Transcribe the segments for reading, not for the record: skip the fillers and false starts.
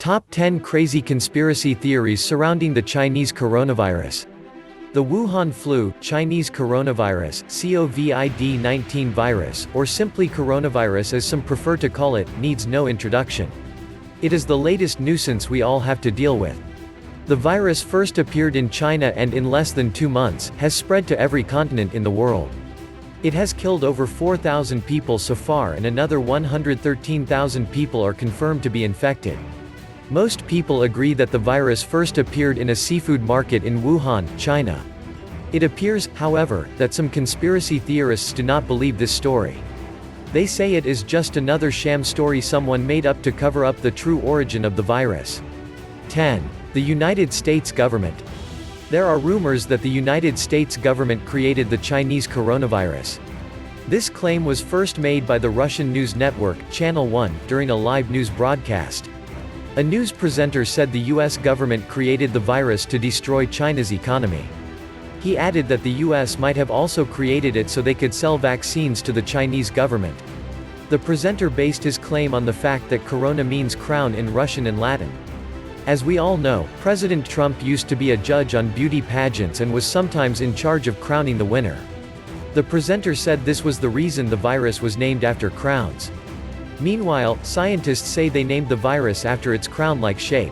Top 10 Crazy Conspiracy Theories Surrounding the Chinese Coronavirus. The Wuhan flu, Chinese coronavirus, COVID-19 virus, or simply coronavirus as some prefer to call it, needs no introduction. It is the latest nuisance we all have to deal with. The virus first appeared in China and in less than 2 months, has spread to every continent in the world. It has killed over 4,000 people so far and another 113,000 people are confirmed to be infected. Most people agree that the virus first appeared in a seafood market in Wuhan, China. It appears, however, that some conspiracy theorists do not believe this story. They say it is just another sham story someone made up to cover up the true origin of the virus. 10. The United States government. There are rumors that the United States government created the Chinese coronavirus. This claim was first made by the Russian news network, Channel 1, during a live news broadcast. A news presenter said the US government created the virus to destroy China's economy. He added that the US might have also created it so they could sell vaccines to the Chinese government. The presenter based his claim on the fact that corona means crown in Russian and Latin. As we all know, President Trump used to be a judge on beauty pageants and was sometimes in charge of crowning the winner. The presenter said this was the reason the virus was named after crowns. Meanwhile, scientists say they named the virus after its crown-like shape.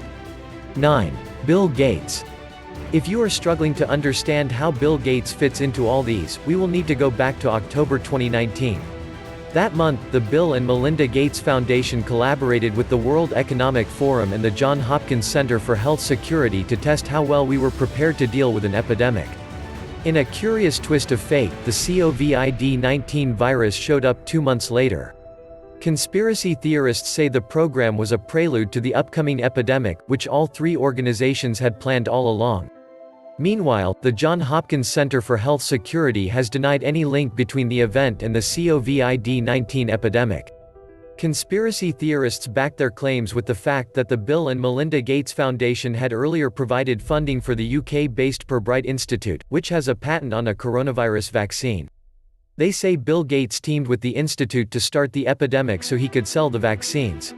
9. Bill Gates. If you are struggling to understand how Bill Gates fits into all these, we will need to go back to October 2019. That month, the Bill and Melinda Gates Foundation collaborated with the World Economic Forum and the Johns Hopkins Center for Health Security to test how well we were prepared to deal with an epidemic. In a curious twist of fate, the COVID-19 virus showed up 2 months later. Conspiracy theorists say the program was a prelude to the upcoming epidemic, which all three organizations had planned all along. Meanwhile, the Johns Hopkins Center for Health Security has denied any link between the event and the COVID-19 epidemic. Conspiracy theorists back their claims with the fact that the Bill and Melinda Gates Foundation had earlier provided funding for the UK-based Pirbright Institute, which has a patent on a coronavirus vaccine. They say Bill Gates teamed with the institute to start the epidemic so he could sell the vaccines.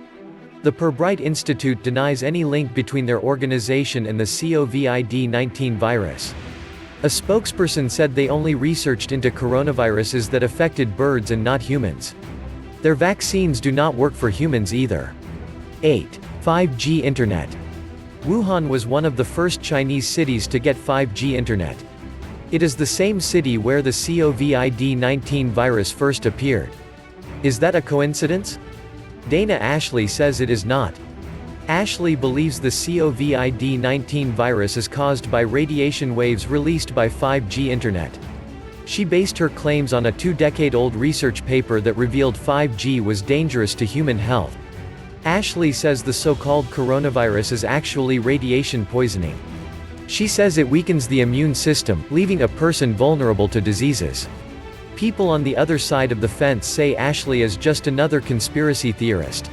The Pirbright Institute denies any link between their organization and the COVID-19 virus. A spokesperson said they only researched into coronaviruses that affected birds and not humans. Their vaccines do not work for humans either. 8. 5G Internet. Wuhan was one of the first Chinese cities to get 5G internet. It is the same city where the COVID-19 virus first appeared. Is that a coincidence? Dana Ashley says it is not. Ashley believes the COVID-19 virus is caused by radiation waves released by 5G internet. She based her claims on a 2-decade-old research paper that revealed 5G was dangerous to human health. Ashley says the so-called coronavirus is actually radiation poisoning. She says it weakens the immune system, leaving a person vulnerable to diseases. People on the other side of the fence say Ashley is just another conspiracy theorist.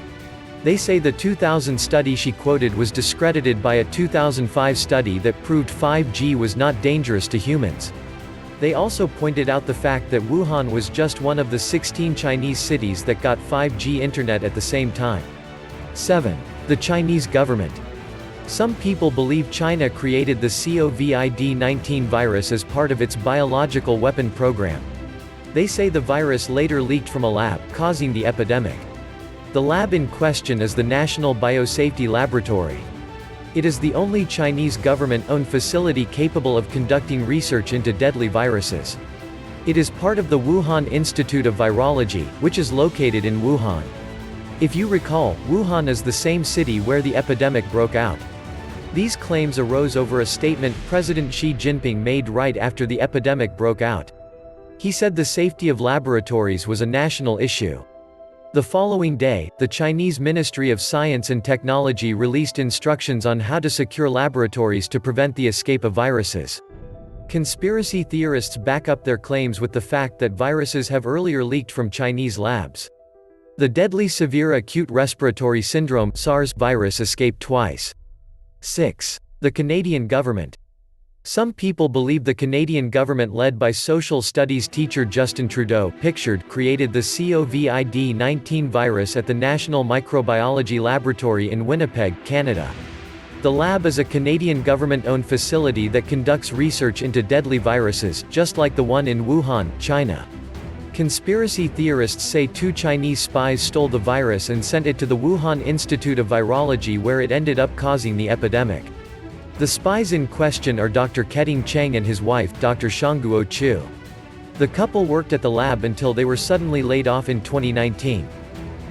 They say the 2000 study she quoted was discredited by a 2005 study that proved 5G was not dangerous to humans. They also pointed out the fact that Wuhan was just one of the 16 Chinese cities that got 5G internet at the same time. 7. The Chinese government. Some people believe China created the COVID-19 virus as part of its biological weapon program. They say the virus later leaked from a lab, causing the epidemic. The lab in question is the National Biosafety Laboratory. It is the only Chinese government-owned facility capable of conducting research into deadly viruses. It is part of the Wuhan Institute of Virology, which is located in Wuhan. If you recall, Wuhan is the same city where the epidemic broke out. These claims arose over a statement President Xi Jinping made right after the epidemic broke out. He said the safety of laboratories was a national issue. The following day, the Chinese Ministry of Science and Technology released instructions on how to secure laboratories to prevent the escape of viruses. Conspiracy theorists back up their claims with the fact that viruses have earlier leaked from Chinese labs. The deadly severe acute respiratory syndrome (SARS) virus escaped twice. 6. The Canadian government. Some people believe the Canadian government led by social studies teacher Justin Trudeau created the COVID-19 virus at the National Microbiology Laboratory in Winnipeg, Canada. The lab is a Canadian government-owned facility that conducts research into deadly viruses, just like the one in Wuhan, China. Conspiracy theorists say 2 Chinese spies stole the virus and sent it to the Wuhan Institute of Virology, where it ended up causing the epidemic. The spies in question are Dr. Keting Cheng and his wife, Dr. Shangguo Chu. The couple worked at the lab until they were suddenly laid off in 2019.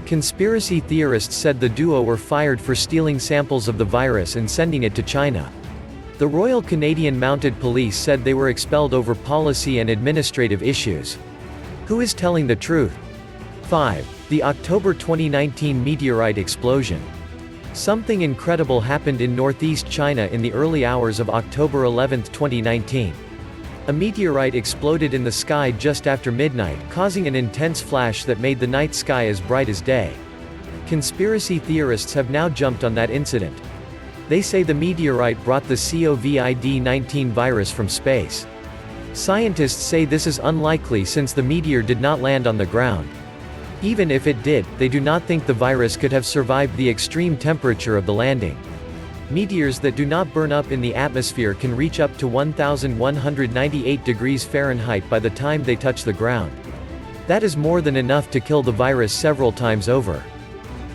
Conspiracy theorists said the duo were fired for stealing samples of the virus and sending it to China. The Royal Canadian Mounted Police said they were expelled over policy and administrative issues. Who is telling the truth? 5. The October 2019 meteorite explosion. Something incredible happened in northeast China in the early hours of October 11, 2019. A meteorite exploded in the sky just after midnight, causing an intense flash that made the night sky as bright as day. Conspiracy theorists have now jumped on that incident. They say the meteorite brought the COVID-19 virus from space. Scientists say this is unlikely since the meteor did not land on the ground. Even if it did, they do not think the virus could have survived the extreme temperature of the landing. Meteors that do not burn up in the atmosphere can reach up to 1,198 degrees Fahrenheit by the time they touch the ground. That is more than enough to kill the virus several times over.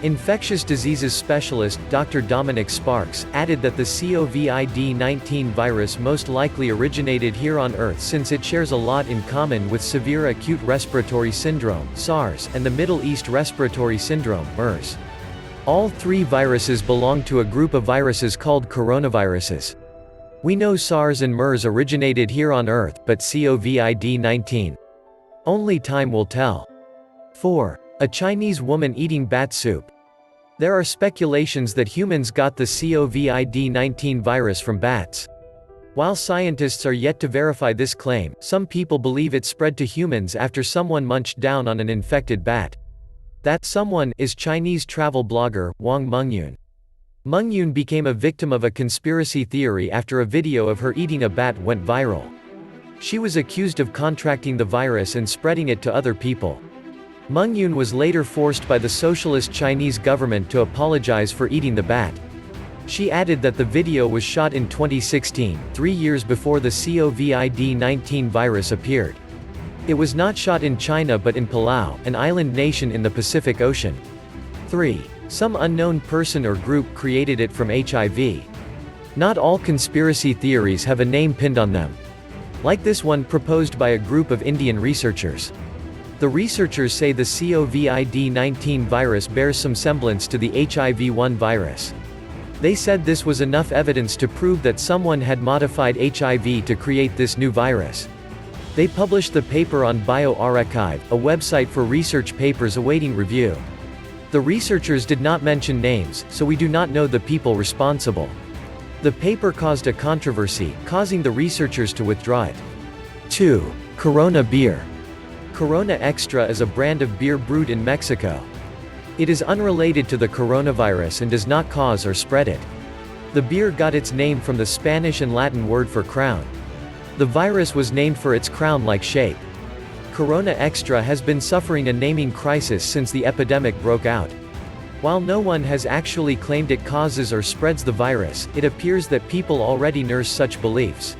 Infectious diseases specialist, Dr. Dominic Sparks, added that the COVID-19 virus most likely originated here on Earth since it shares a lot in common with severe acute respiratory syndrome (SARS) and the Middle East Respiratory Syndrome (MERS). All 3 viruses belong to a group of viruses called coronaviruses. We know SARS and MERS originated here on Earth, but COVID-19? Only time will tell. 4. A Chinese woman eating bat soup. There are speculations that humans got the COVID-19 virus from bats. While scientists are yet to verify this claim, some people believe it spread to humans after someone munched down on an infected bat. That someone is Chinese travel blogger, Wang Mengyun. Mengyun became a victim of a conspiracy theory after a video of her eating a bat went viral. She was accused of contracting the virus and spreading it to other people. Mengyun was later forced by the socialist Chinese government to apologize for eating the bat. She added that the video was shot in 2016, 3 years before the COVID-19 virus appeared. It was not shot in China but in Palau, an island nation in the Pacific Ocean. 3. Some unknown person or group created it from HIV. Not all conspiracy theories have a name pinned on them. Like this one proposed by a group of Indian researchers. The researchers say the COVID-19 virus bears some semblance to the HIV-1 virus. They said this was enough evidence to prove that someone had modified HIV to create this new virus. They published the paper on bioRxiv, a website for research papers awaiting review. The researchers did not mention names, so we do not know the people responsible. The paper caused a controversy, causing the researchers to withdraw it. 2. Corona beer. Corona Extra is a brand of beer brewed in Mexico. It is unrelated to the coronavirus and does not cause or spread it. The beer got its name from the Spanish and Latin word for crown. The virus was named for its crown-like shape. Corona Extra has been suffering a naming crisis since the epidemic broke out. While no one has actually claimed it causes or spreads the virus, it appears that people already nurse such beliefs.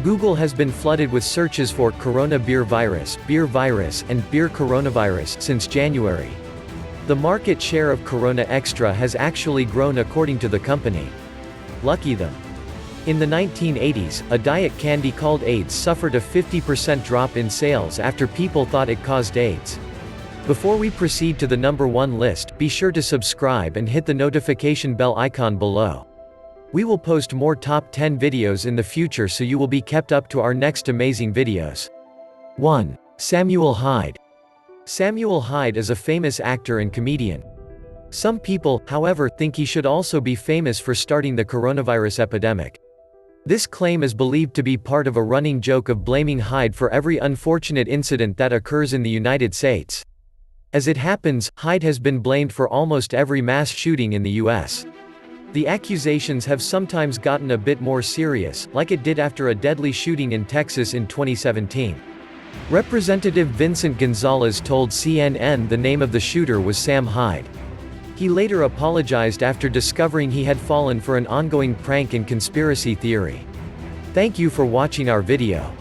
Google has been flooded with searches for Corona beer virus, and beer coronavirus since January. The market share of Corona Extra has actually grown according to the company. Lucky them. In the 1980s, a diet candy called AIDS suffered a 50% drop in sales after people thought it caused AIDS. Before we proceed to the number 1 list, be sure to subscribe and hit the notification bell icon below. We will post more top 10 videos in the future so you will be kept up to our next amazing videos. 1. Samuel Hyde. Samuel Hyde is a famous actor and comedian. Some people, however, think he should also be famous for starting the coronavirus epidemic. This claim is believed to be part of a running joke of blaming Hyde for every unfortunate incident that occurs in the United States. As it happens, Hyde has been blamed for almost every mass shooting in the U.S. The accusations have sometimes gotten a bit more serious, like it did after a deadly shooting in Texas in 2017. Representative Vincent Gonzalez told CNN the name of the shooter was Sam Hyde. He later apologized after discovering he had fallen for an ongoing prank and conspiracy theory. Thank you for watching our video.